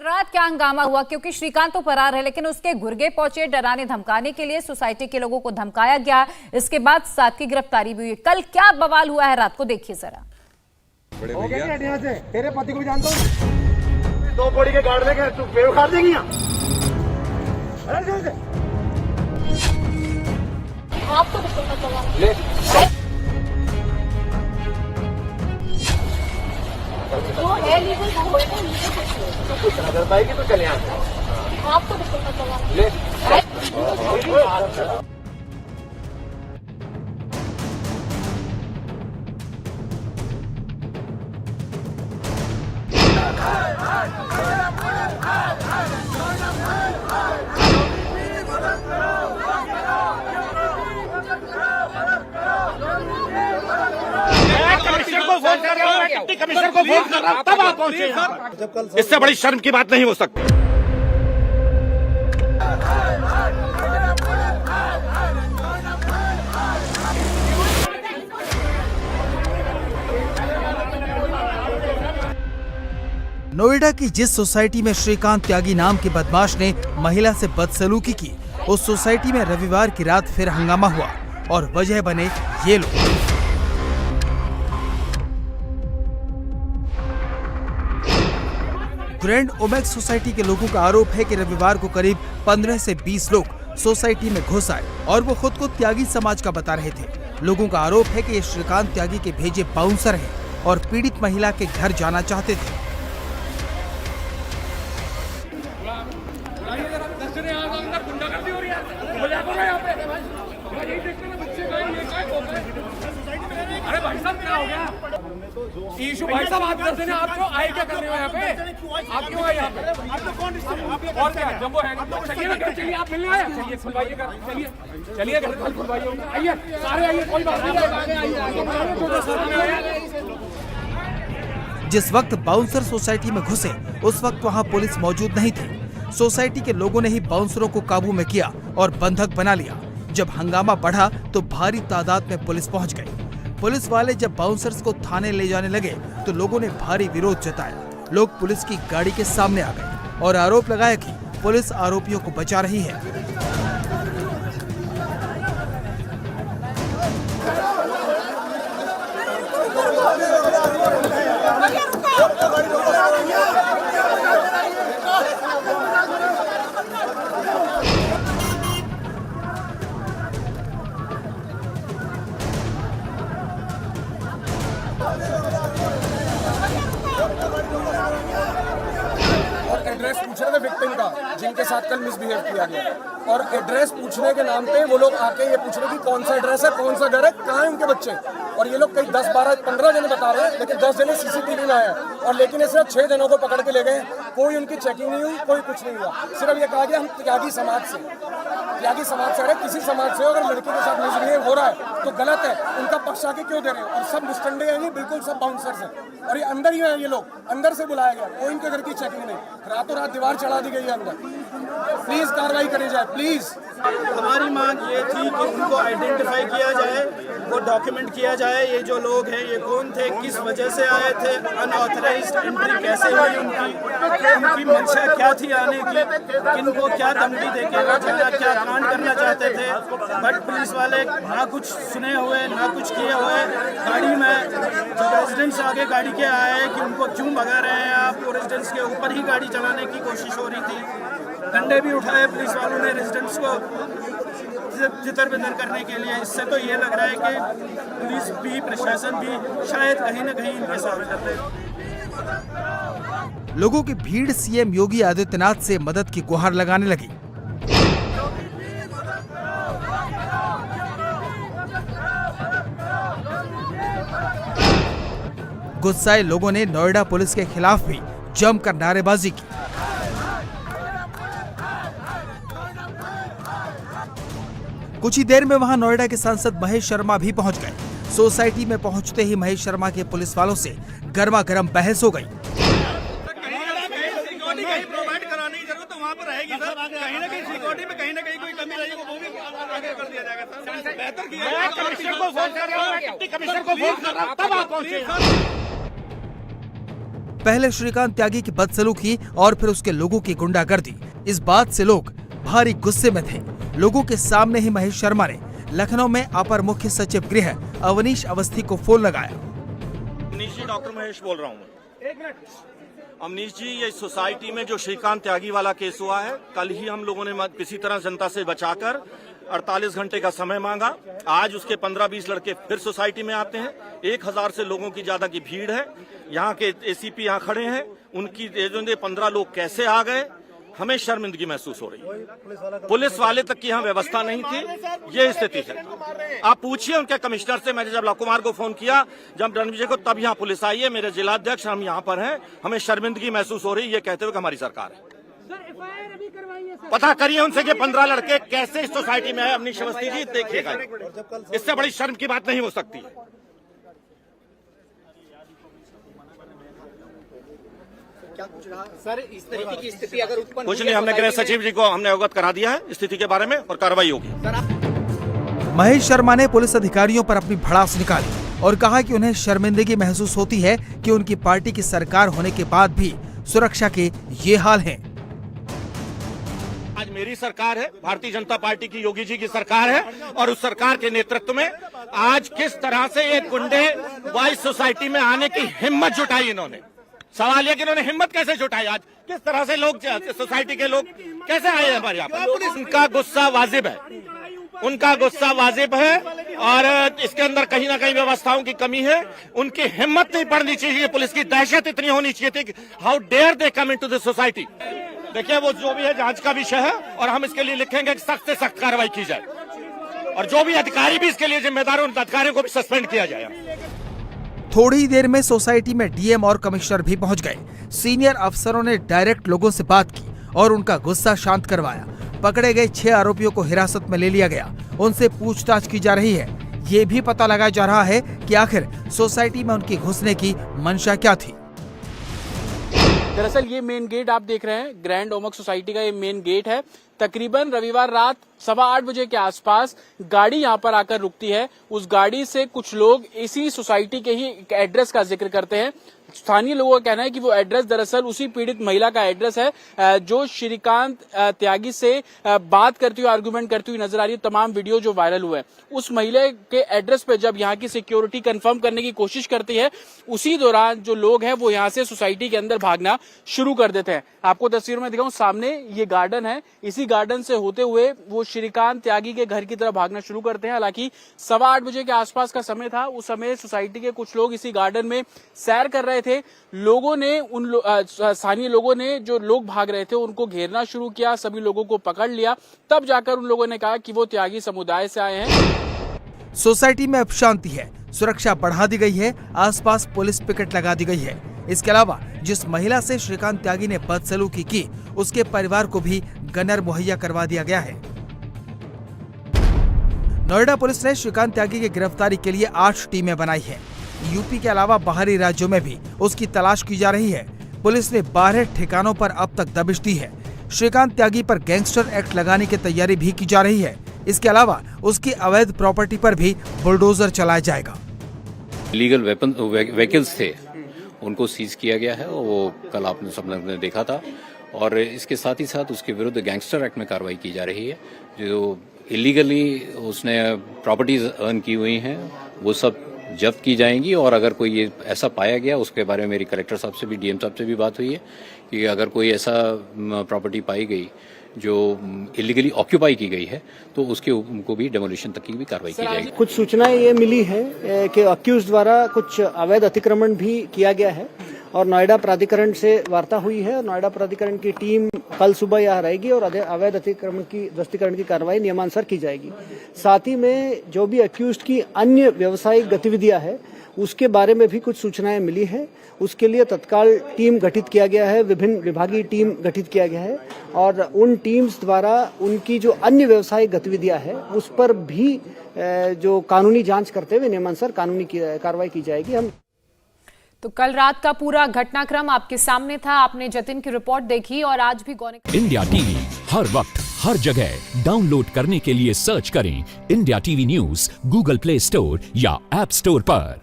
रात क्या हंगामा हुआ, क्योंकि श्रीकांत तो फरार है लेकिन उसके गुर्गे पहुंचे डराने धमकाने के लिए। सोसाइटी के लोगों को धमकाया गया, इसके बाद 7 की गिरफ्तारी भी हुई। कल क्या बवाल हुआ है रात को देखिए जरा। तेरे पति को भी जानता हूँ। 2 बोड़ी के गाड़ देंगे, तू पेड़ उखाड़ देंगी यहाँ। आपको ले वो है लीगल, वो होएगा लीगल। तो कुछ ना कर पाएगी तो चले यहाँ से। आपको बिल्कुल मत चलाना। ले कमिश्नर को फोन कर रहा हूं, तब आप पहुंचे। इससे बड़ी शर्म की बात नहीं हो सकती। नोएडा की जिस सोसाइटी में श्रीकांत त्यागी नाम के बदमाश ने महिला से बदसलूकी की, उस सोसाइटी में रविवार की रात फिर हंगामा हुआ और वजह बने ये लोग। ग्रैंड ओमेक्स सोसाइटी के लोगों का आरोप है कि रविवार को करीब 15 से 20 लोग सोसाइटी में घुस आए और वो खुद को त्यागी समाज का बता रहे थे। लोगों का आरोप है कि ये श्रीकांत त्यागी के भेजे बाउंसर हैं और पीड़ित महिला के घर जाना चाहते थे। अरे भाई साहब क्या हो गया? ईशु भाई साहब आप करते हैं, आप क्यों आए, क्या कर रहे हो यहाँ पे? आप क्यों आए यहाँ पे? और क्या जम्बो है? चलिए आप मिलने आए, चलिए खुलवाइए घर, चलिए घर खुलवाइए, आइए सारे आइए, कोई बात नहीं। जिस वक्त बाउंसर सोसाइटी में घुसे उस वक्त वहाँ पुलिस मौजूद नहीं थी। सोसाइटी के लोगों ने ही बाउंसरों को काबू में किया और बंधक बना लिया। जब हंगामा बढ़ा तो भारी तादाद में पुलिस पहुंच गई। पुलिस वाले जब बाउंसर्स को थाने ले जाने लगे तो लोगों ने भारी विरोध जताया। लोग पुलिस की गाड़ी के सामने आ गए और आरोप लगाया कि पुलिस आरोपियों को बचा रही है। और एड्रेस पूछ रहे थे विक्टिम का, जिनके साथ कल मिसबिहेव किया गया, और एड्रेस पूछने के नाम पे वो लोग आके ये पूछ रहे कि कौन सा एड्रेस है, कौन सा घर है, कहाँ है उनके बच्चे। और ये लोग कई 10, 12, 15 जने बता रहे हैं, लेकिन 10 जने सीसीटीवी में आए और लेकिन ऐसे 6 जनों को पकड़ के ले गए। कोई उनकी चेकिंग नहीं हुई, कोई कुछ नहीं हुआ। सिर्फ ये कहा गया हम त्यागी समाज से अरे किसी समाज से अगर लड़की के साथ मिसबिहेव हो रहा है तो गलत है, उनका पक्ष आके क्यों दे रहे हैं। और सब मुस्टंडे हैं, बिल्कुल सब बाउंसर्स हैं और ये अंदर ही है। ये लोग अंदर से बुलाया गया, कोई इनके घर की चेकिंग नहीं। रातों रात दीवार चढ़ा दी गई है अंदर। प्लीज कार्रवाई करी जाए, प्लीज। हमारी मांग ये थी कि उनको आइडेंटिफाई किया जाए, वो डॉक्यूमेंट किया जाए, ये जो लोग हैं ये कौन थे, किस वजह से आए थे, अनऑथराइज्ड एंट्री कैसे हुई उनकी मंशा क्या थी आने की, किनको क्या धमकी देके क्या कांड करना चाहते थे। बट पुलिस वाले ना कुछ सुने हुए ना कुछ किए हुए, गाड़ी में जब रेजिडेंट्स आगे गाड़ी के आए कि उनको क्यों भगा रहे हैं आप, रेजिडेंट्स के ऊपर ही गाड़ी चलाने की कोशिश हो रही थी। डंडे भी उठाए पुलिस वालों ने रेजिडेंट्स को जितर-बितर करने के लिए। इससे तो ये लग रहा है कि पुलिस भी प्रशासन भी शायद कहीं न कहीं इनके साथ रहते हैं। लोगों की भीड़ सीएम योगी आदित्यनाथ से मदद की गुहार लगाने लगी। गुस्साए लोगों ने नोएडा पुलिस के खिलाफ भी जमकर नारेबाजी की। कुछ ही देर में वहां नोएडा के सांसद महेश शर्मा भी पहुंच गए। सोसाइटी में पहुंचते ही महेश शर्मा के पुलिस वालों से गर्मा गर्म बहस हो गई। पहले श्रीकांत त्यागी की बदसलूकी और फिर उसके लोगों की गुंडागर्दी, इस बात से लोग भारी गुस्से में थे। लोगों के सामने ही महेश शर्मा ने लखनऊ में अपर मुख्य सचिव गृह अवनीश अवस्थी को फोन लगाया। अवनीश जी, डॉक्टर महेश बोल रहा हूँ। अवनीश जी, ये सोसाइटी में जो श्रीकांत त्यागी वाला केस हुआ है, कल ही हम लोगों ने किसी तरह जनता से बचाकर 48 घंटे का समय मांगा। आज उसके 15-20 लड़के फिर सोसाइटी में आते हैं। 1000 से लोगों की ज्यादा की भीड़ है। यहाँ के एसीपी यहाँ खड़े हैं, उनकी 15 लोग कैसे आ गए, हमें शर्मिंदगी महसूस हो रही है। पुलिस वाले तक की यहाँ व्यवस्था नहीं थी, ये स्थिति है। आप पूछिए उनके कमिश्नर से। मैंने जब लव कुमार को फोन किया, जब रणविजय को, तब यहाँ पुलिस आई है। मेरे जिलाध्यक्ष, हम यहाँ पर हैं, हमें शर्मिंदगी महसूस हो रही है ये कहते हुए कि हमारी सरकार है। पता करिए उनसे कि 15 लड़के कैसे इस सोसाइटी में है। अवनीश अवस्थी जी, देखिएगा, इससे बड़ी शर्म की बात नहीं हो सकती। सर, इस तरीके की स्थिति अगर उत्पन्न कुछ नहीं, हमने गृह सचिव जी को हमने अवगत करा दिया है स्थिति के बारे में और कार्रवाई होगी। महेश शर्मा ने पुलिस अधिकारियों पर अपनी भड़ास निकाली और कहा कि उन्हें शर्मिंदगी महसूस होती है कि उनकी पार्टी की सरकार होने के बाद भी सुरक्षा के ये हाल हैं। आज मेरी सरकार है, भारतीय जनता पार्टी की योगी जी की सरकार है, और उस सरकार के नेतृत्व में आज किस तरह से ये गुंडे वाइस सोसाइटी में आने की हिम्मत जुटाई इन्होंने। सवाल यह कि इन्होंने हिम्मत कैसे जुटाई, आज किस तरह से लोग, सोसाइटी के लोग कैसे आए हमारे यहाँ पर। उनका गुस्सा वाजिब है, उनका गुस्सा वाजिब है, और इसके अंदर कहीं ना कहीं व्यवस्थाओं की कमी है। उनकी हिम्मत नहीं पड़नी चाहिए, पुलिस की दहशत इतनी होनी चाहिए थी। How dare they come into this society. देखिए, वो जो भी है जांच का विषय है, और हम इसके लिए लिखेंगे कि सख्त से सख्त कार्रवाई की जाए, और जो भी अधिकारी भी इसके लिए जिम्मेदार है, उन अधिकारियों को भी सस्पेंड किया जाए। थोड़ी ही देर में सोसाइटी में डीएम और कमिश्नर भी पहुंच गए। सीनियर अफसरों ने डायरेक्ट लोगों से बात की और उनका गुस्सा शांत करवाया। पकड़े गए 6 आरोपियों को हिरासत में ले लिया गया, उनसे पूछताछ की जा रही है। ये भी पता लगाया जा रहा है कि आखिर सोसाइटी में उनकी घुसने की मंशा क्या थी। दरअसल ये मेन गेट आप देख रहे हैं, ग्रैंड ओमक सोसाइटी का ये मेन गेट है। तकरीबन रविवार रात 8:15 बजे के आसपास गाड़ी यहाँ पर आकर रुकती है। उस गाड़ी से कुछ लोग इसी सोसाइटी के ही एक एड्रेस का जिक्र करते हैं। स्थानीय लोगों का कहना है कि वो एड्रेस दरअसल उसी पीड़ित महिला का एड्रेस है जो श्रीकांत त्यागी से बात करती हुई, आर्गुमेंट करती हुई नजर आ रही है। तमाम वीडियो जो वायरल हुए हैं, उस महिला के एड्रेस पे जब यहाँ की सिक्योरिटी कंफर्म करने की कोशिश करती है, उसी दौरान जो लोग हैं वो यहाँ से सोसाइटी के अंदर भागना शुरू कर देते हैं। आपको तस्वीर में दिखाऊं, सामने ये गार्डन है, इसी गार्डन से होते हुए वो श्रीकांत त्यागी के घर की तरफ भागना शुरू करते हैं। हालांकि 8:15 बजे के आसपास का समय था, उस समय सोसाइटी के कुछ लोग इसी गार्डन में सैर कर रहे थे। लोगों ने स्थानीय लोगों ने जो लोग भाग रहे थे उनको घेरना शुरू किया, सभी लोगों को पकड़ लिया। तब जाकर उन लोगों ने कहा कि वो त्यागी समुदाय से आए हैं। सोसाइटी में अब शांति है, सुरक्षा बढ़ा दी गई है, आसपास पुलिस पिकेट लगा दी गई है। इसके अलावा जिस महिला से श्रीकांत त्यागी ने बदसलूकी की, उसके परिवार को भी गनर मुहैया करवा दिया गया है। नोएडा पुलिस ने श्रीकांत त्यागी की गिरफ्तारी के लिए 8 टीमें बनाई है। यूपी के अलावा बाहरी राज्यों में भी उसकी तलाश की जा रही है। पुलिस ने 12 ठिकानों पर अब तक दबिश दी है। श्रीकांत त्यागी पर गैंगस्टर एक्ट लगाने की तैयारी भी की जा रही है। इसके अलावा उसकी अवैध प्रॉपर्टी पर भी बुलडोजर चलाया जाएगा। लीगल वेपन व्हीकल्स थे, उनको सीज किया गया है, वो कल आपने सब ने देखा था। और इसके साथ ही साथ उसके विरुद्ध गैंगस्टर एक्ट में कार्रवाई की जा रही है। जो इलीगली उसने प्रॉपर्टीज अर्न की हुई हैं वो सब जब्त की जाएंगी। और अगर कोई ये ऐसा पाया गया, उसके बारे में मेरी कलेक्टर साहब से भी, डीएम साहब से भी बात हुई है कि अगर कोई ऐसा प्रॉपर्टी पाई गई जो इलीगली ऑक्यूपाई की गई है तो उसके उनको भी डेमोलिशन तक की भी कार्रवाई की जाएगी। कुछ सूचनाएं ये मिली है कि अक्यूज द्वारा कुछ अवैध अतिक्रमण भी किया गया है और नोएडा प्राधिकरण से वार्ता हुई है। नोएडा प्राधिकरण की टीम कल सुबह यहाँ रहेगी और अवैध अतिक्रमण की ध्वस्तीकरण की कार्रवाई नियमानुसार की जाएगी। साथ ही में जो भी अक्यूज की अन्य व्यावसायिक गतिविधियां है उसके बारे में भी कुछ सूचनाएं मिली है। उसके लिए तत्काल टीम गठित किया गया है, विभिन्न विभागीय टीम गठित किया गया है और उन टीम्स द्वारा उनकी जो अन्य व्यावसायिक गतिविधियां है उस पर भी जो कानूनी जांच करते हुए नियमानुसार कानूनी कार्रवाई की जाएगी। हम तो कल रात का पूरा घटनाक्रम आपके सामने था, आपने जतिन की रिपोर्ट देखी और आज भी इंडिया टीवी हर वक्त हर जगह डाउनलोड करने के लिए सर्च करें India TV news Google play store या ऐप स्टोर पर।